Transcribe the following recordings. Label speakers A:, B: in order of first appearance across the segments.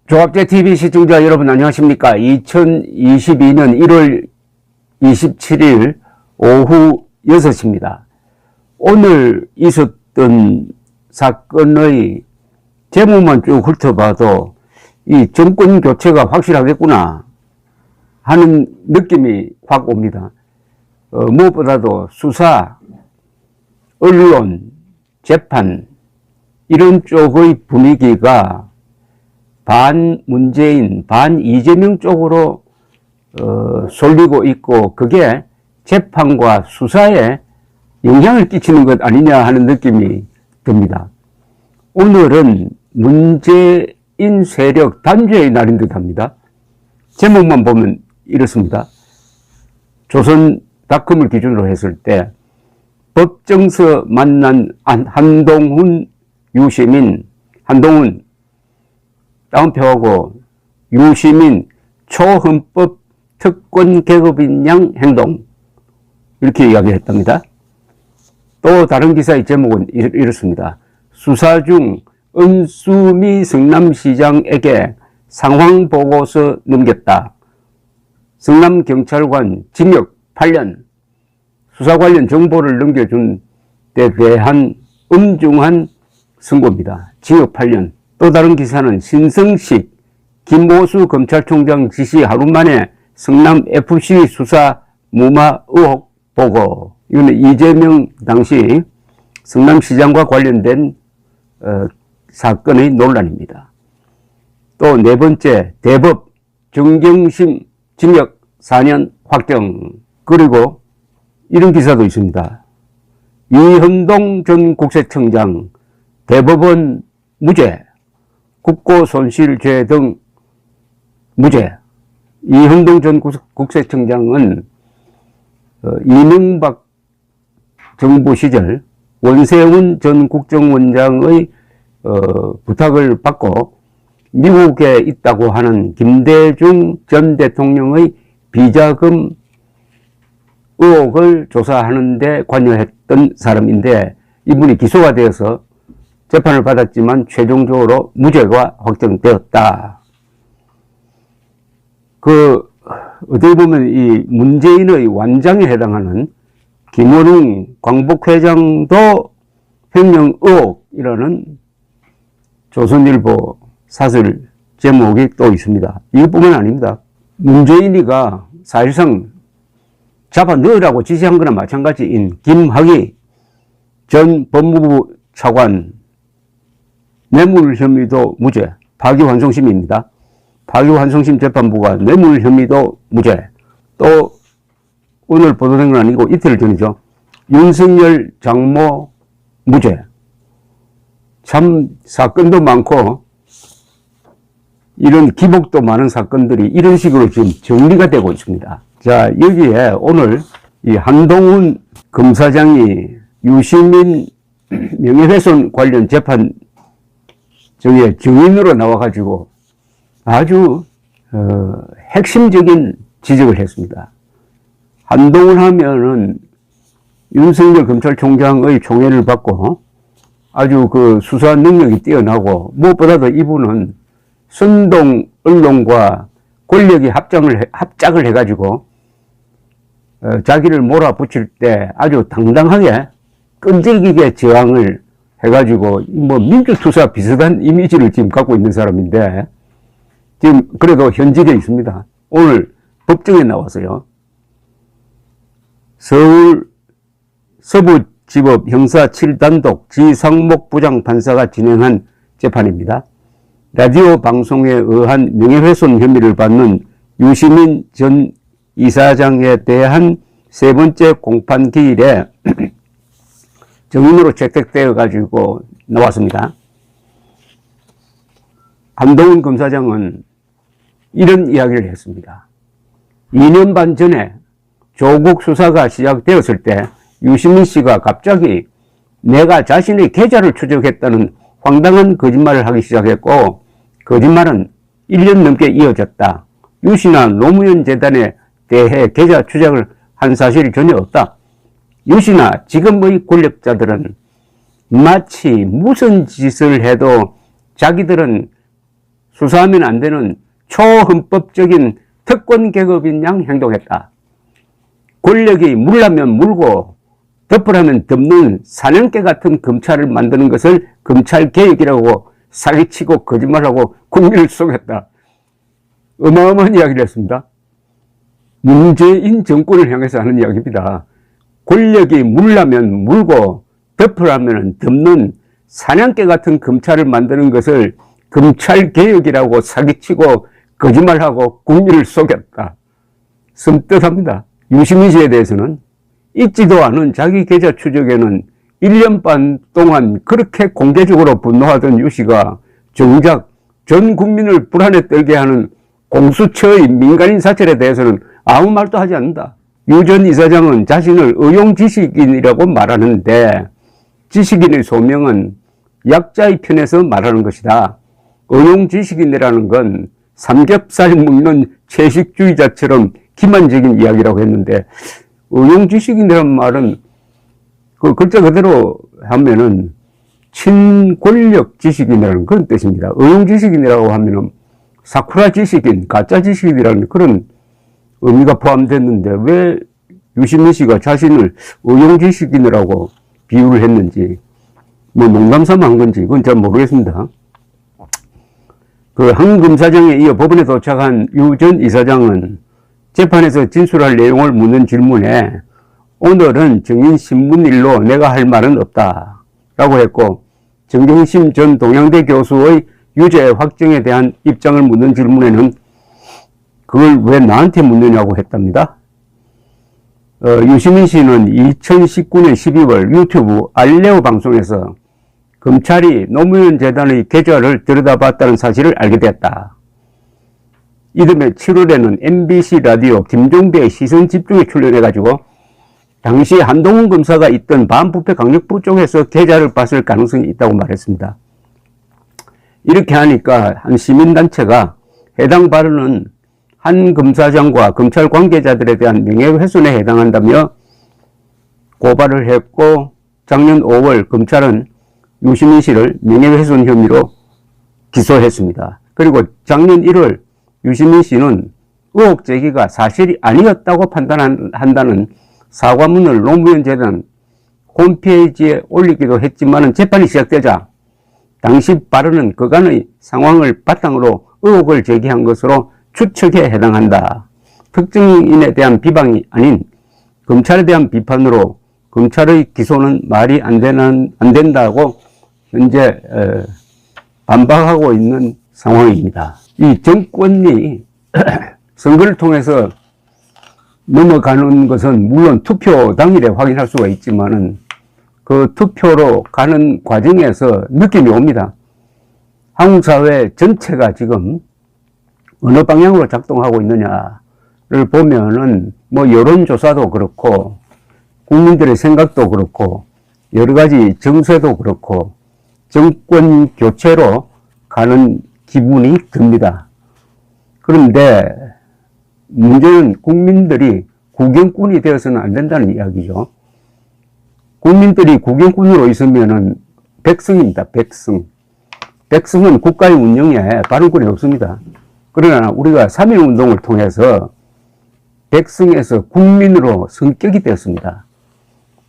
A: 조합제TV 시청자 여러분 안녕하십니까. 2022년 1월 27일 오후 6시입니다. 오늘 있었던 사건의 제목만 쭉 훑어봐도 이 정권 교체가 확실하겠구나 하는 느낌이 확 옵니다. 무엇보다도 수사, 언론, 재판 이런 쪽의 분위기가 반 문재인, 반 이재명 쪽으로 쏠리고 있고 그게 재판과 수사에 영향을 끼치는 것 아니냐 하는 느낌이 듭니다. 오늘은 문재인 세력 단죄의 날인 듯 합니다. 제목만 보면 이렇습니다. 조선닷컴을 기준으로 했을 때 법정서 만난 한동훈 유시민, 한동훈 다운표하고 유시민 초헌법 특권 계급인 양 행동 이렇게 이야기했답니다. 또 다른 기사의 제목은 이렇습니다. 수사 중 은수미 성남시장에게 상황보고서 넘겼다. 성남경찰관 징역 8년 수사 관련 정보를 넘겨준 데 대한 엄중한 선고입니다. 징역 8년. 또 다른 기사는 신성식 김오수 검찰총장 지시 하루 만에 성남FC 수사 무마 의혹 보고. 이거는 이재명 당시 성남시장과 관련된 사건의 논란입니다. 또 네 번째, 대법 정경심 징역 4년 확정. 그리고 이런 기사도 있습니다. 이현동 전 국세청장 대법원 무죄, 국고손실죄 등 무죄. 이현동 전 국세청장은 이명박 정부 시절 원세훈 전 국정원장의 부탁을 받고 미국에 있다고 하는 김대중 전 대통령의 비자금 의혹을 조사하는 데 관여했던 사람인데 이분이 기소가 되어서 재판을 받았지만 최종적으로 무죄가 확정되었다. 어떻게 보면 이 문재인의 완장에 해당하는 김원웅 광복회장도 횡령 의혹이라는 조선일보 사설 제목이 또 있습니다. 이것뿐만 아닙니다. 문재인이가 사실상 잡아 넣으라고 지시한 거나 마찬가지인 김학의 전 법무부 차관 뇌물 혐의도 무죄. 파기환송심입니다. 파기환송심 재판부가 뇌물 혐의도 무죄. 또 오늘 보도된 건 아니고 이틀 전이죠. 윤석열 장모 무죄. 참 사건도 많고 이런 기복도 많은 사건들이 이런 식으로 지금 정리가 되고 있습니다. 자, 여기에 오늘 이 한동훈 검사장이 유시민 명예훼손 관련 재판 저기에 증인으로 나와가지고 아주 핵심적인 지적을 했습니다. 한동훈 하면은 윤석열 검찰총장의 총애를 받고 아주 그 수사 능력이 뛰어나고 무엇보다도 이분은 선동 언론과 권력이 합작을 해가지고 자기를 몰아붙일 때 아주 당당하게 끈질기게 저항을 해가지고 뭐 민주투사 비슷한 이미지를 지금 갖고 있는 사람인데 지금 그래도 현직에 있습니다. 오늘 법정에 나와서요. 서울 서부지법 형사 7단독 지상목 부장판사가 진행한 재판입니다. 라디오 방송에 의한 명예훼손 혐의를 받는 유시민 전 이사장에 대한 세 번째 공판 기일에 증인으로 채택되어 가지고 나왔습니다. 한동훈 검사장은 이런 이야기를 했습니다. 2년 반 전에 조국 수사가 시작되었을 때 유시민 씨가 갑자기 내가 자신의 계좌를 추적했다는 황당한 거짓말을 하기 시작했고 거짓말은 1년 넘게 이어졌다. 유 씨나 노무현 재단에 대해 계좌 추적을 한 사실이 전혀 없다. 유 씨나 지금의 권력자들은 마치 무슨 짓을 해도 자기들은 수사하면 안 되는 초헌법적인 특권 계급인 양 행동했다. 권력이 물라면 물고 덮으라면 덮는 사냥개 같은 검찰을 만드는 것을 검찰개혁이라고 사기치고 거짓말하고 국민을 속였다. 어마어마한 이야기를 했습니다. 문재인 정권을 향해서 하는 이야기입니다. 권력이 물라면 물고 덮으라면 덮는 사냥개 같은 검찰을 만드는 것을 검찰개혁이라고 사기치고 거짓말하고 국민을 속였다. 섬뜩합니다. 유시민 씨에 대해서는 있지도 않은 자기 계좌 추적에는 1년 반 동안 그렇게 공개적으로 분노하던 유 씨가 정작 전 국민을 불안에 떨게 하는 공수처의 민간인 사찰에 대해서는 아무 말도 하지 않는다. 유 전 이사장은 자신을 의용지식인이라고 말하는데 지식인의 소명은 약자의 편에서 말하는 것이다. 의용지식인이라는 건 삼겹살 먹는 채식주의자처럼 기만적인 이야기라고 했는데, 의용지식인이라는 말은 그 글자 그대로 하면은 친권력 지식인이라는 그런 뜻입니다. 의용지식인이라고 하면은 사쿠라 지식인, 가짜 지식인이라는 그런 의미가 포함됐는데 왜 유시민 씨가 자신을 의용지식인이라고 비유를 했는지, 뭐 농담삼아 한 건지 그건 잘 모르겠습니다. 그 한 검사장에 이어 법원에 도착한 유 전 이사장은 재판에서 진술할 내용을 묻는 질문에 오늘은 증인 신문일로 내가 할 말은 없다 라고 했고, 정경심 전 동양대 교수의 유죄 확정에 대한 입장을 묻는 질문에는 그걸 왜 나한테 묻느냐고 했답니다. 유시민 씨는 2019년 12월 유튜브 알레오 방송에서 검찰이 노무현 재단의 계좌를 들여다봤다는 사실을 알게 됐다. 이듬해 7월에는 MBC 라디오 김종배의 시선 집중에 출연해가지고 당시 한동훈 검사가 있던 반부패 강력부 쪽에서 계좌를 봤을 가능성이 있다고 말했습니다. 이렇게 하니까 한 시민단체가 해당 발언은 한 검사장과 검찰 관계자들에 대한 명예훼손에 해당한다며 고발을 했고, 작년 5월 검찰은 유시민 씨를 명예훼손 혐의로 기소했습니다. 그리고 작년 1월 유시민 씨는 의혹 제기가 사실이 아니었다고 판단한다는 사과문을 노무현 재단 홈페이지에 올리기도 했지만 재판이 시작되자 당시 발언은 그간의 상황을 바탕으로 의혹을 제기한 것으로 추측에 해당한다. 특정인에 대한 비방이 아닌 검찰에 대한 비판으로 검찰의 기소는 말이 안 된다고 현재 반박하고 있는 상황입니다. 이 정권이 선거를 통해서 넘어가는 것은 물론 투표 당일에 확인할 수가 있지만은 그 투표로 가는 과정에서 느낌이 옵니다. 한국 사회 전체가 지금 어느 방향으로 작동하고 있느냐를 보면은 뭐 여론조사도 그렇고 국민들의 생각도 그렇고 여러 가지 정세도 그렇고 정권 교체로 가는 기분이 듭니다. 그런데 문제는 국민들이 구경꾼이 되어서는 안 된다는 이야기죠. 국민들이 구경꾼으로 있으면은 백성입니다. 백성. 백성은 국가의 운영에 발언권이 없습니다. 그러나 우리가 3.1 운동을 통해서 백성에서 국민으로 성격이 되었습니다.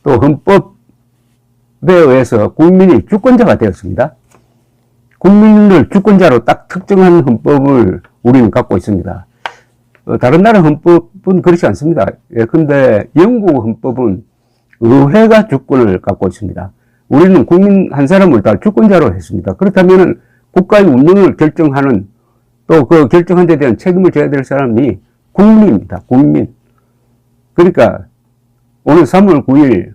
A: 또 헌법에 의해서 국민이 주권자가 되었습니다. 국민을 주권자로 딱 특정한 헌법을 우리는 갖고 있습니다. 다른 나라 헌법은 그렇지 않습니다. 예컨대 영국 헌법은 의회가 주권을 갖고 있습니다. 우리는 국민 한 사람을 다 주권자로 했습니다. 그렇다면 국가의 운영을 결정하는, 또 그 결정한 데 대한 책임을 져야 될 사람이 국민입니다. 국민. 그러니까 오늘 3월 9일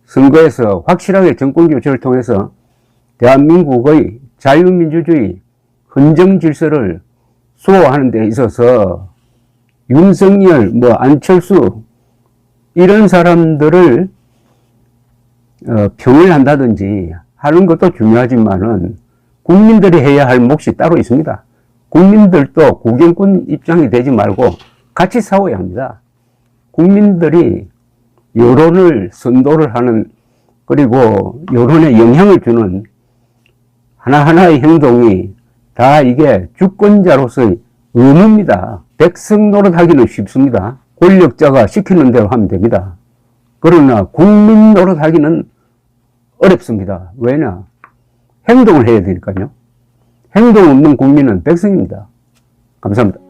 A: 선거에서 확실하게 정권 교체를 통해서 대한민국의 자유민주주의 헌정 질서를 수호하는 데 있어서 윤석열, 안철수 이런 사람들을 평을 한다든지 하는 것도 중요하지만은 국민들이 해야 할 몫이 따로 있습니다. 국민들도 구경꾼 입장이 되지 말고 같이 싸워야 합니다. 국민들이 여론을 선도를 하는, 그리고 여론에 영향을 주는 하나하나의 행동이 다 이게 주권자로서의 의무입니다. 백성 노릇하기는 쉽습니다. 권력자가 시키는 대로 하면 됩니다. 그러나 국민 노릇하기는 어렵습니다. 왜냐? 행동을 해야 되니까요. 행동 없는 국민은 백성입니다. 감사합니다.